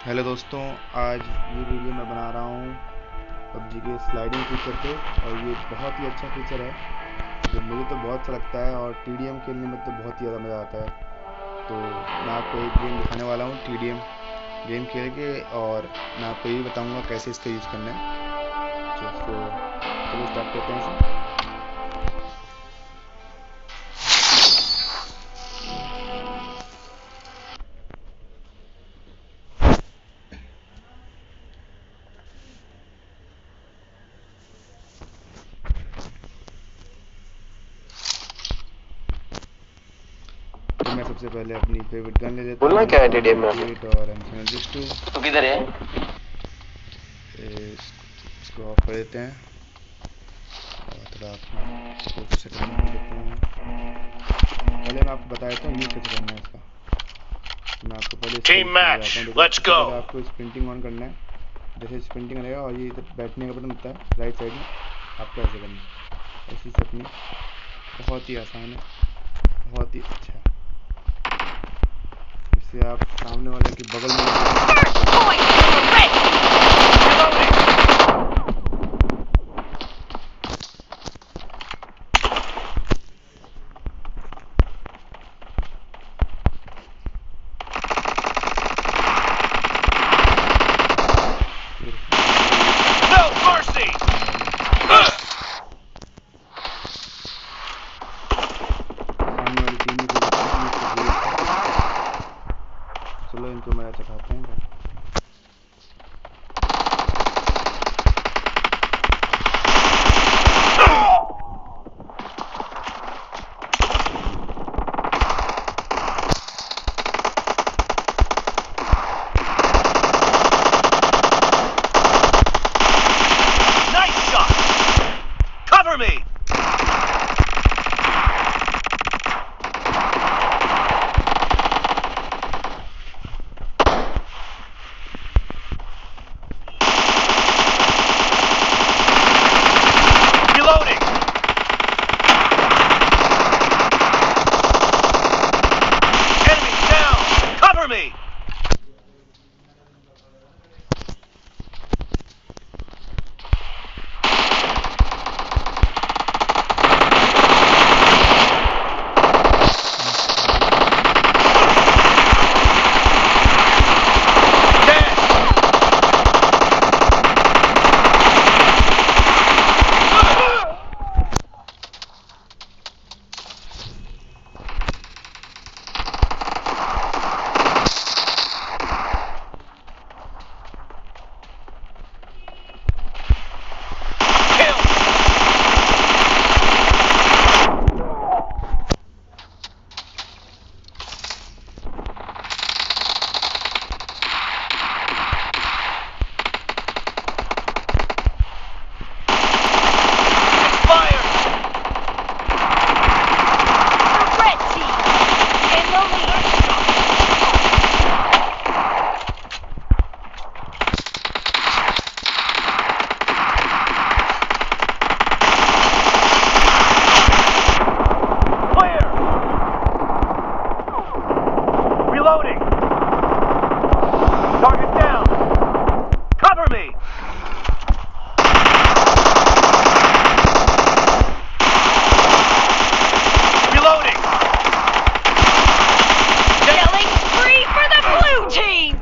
Hello दोस्तों, आज ये वीडियो मैं बना रहा हूँ पबजी के स्लाइडिंग फीचर पे। और ये बहुत ही अच्छा फीचर है जो मुझे तो बहुत अच्छा लगता है, और टीडीएम खेलने में तो बहुत ही ज़्यादा मज़ा आता है। तो मैं आपको एक गेम दिखाने वाला हूँ टीडीएम गेम खेल के, और मैं आपको ये बताऊँगा कैसे इसका यूज़ करना है। चलो स्टार्ट करते हैं इसे। तो मैं सबसे पहले अपनी फेवरेट गन ले लेता हूँ। बोलना क्या है टीडीएम में? और M762 तो किधर है? इसको ऑफ कर देते हैं और थोड़ा अपना फोकस से करने देते हैं। पहले मैं आपको बता देता हूँ यूज़ कैसे करना है इसका। तो मैं आपको पहले Team match, let's go. पहले आपको स्प्रिंटिंग ऑन करना है। जैसे स्प्रिंटिंग रहेगा और ये इधर बैठने का बटन होता है राइट साइड में, आपको ऐसे करना है। ऐसी से अपनी बहुत ही आसान है, बहुत ही अच्छा है। इससे आप सामने वाले के बगल No mercy! सामने वाली टीम को चलो इनको मैं चखाते हैं। Nice shot! Cover me! Reloading! Enemy down! Cover me! Reloading! Target down! Cover me! Reloading! Killing spree for the blue team!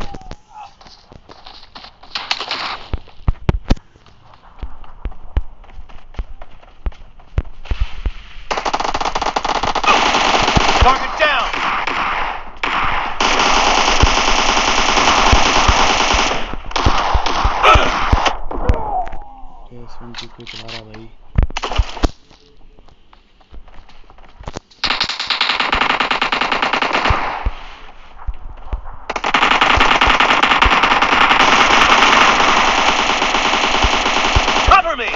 Target down! S20 को चला रहा भाई। Cover me!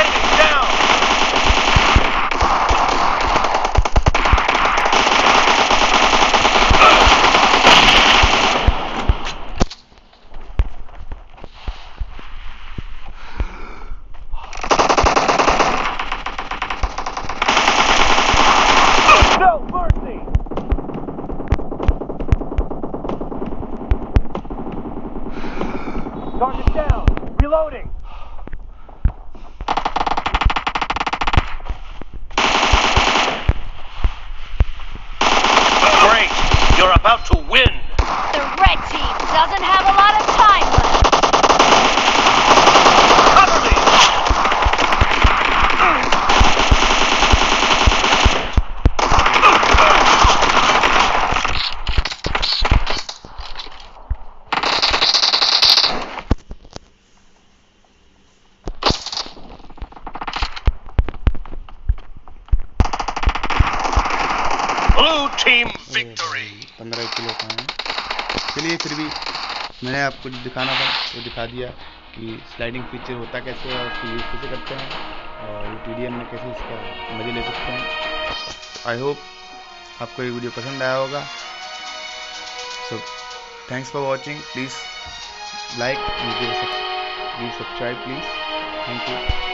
Enemy down! Target down. Reloading. Great. You're about to win. The red team doesn't have a lot of time left. Cover me. Blue team victory. 15 kilo का है। चलिए फिर भी मैंने आपको जो दिखाना था वो दिखा दिया कि स्लाइडिंग फीचर होता कैसे है और उसको यूज़ कैसे करते हैं और TDM में कैसे इसका मज़े ले सकते हैं। आई होप आपको ये वीडियो पसंद आया होगा। So thanks for watching. Please like, please subscribe please. Thank you.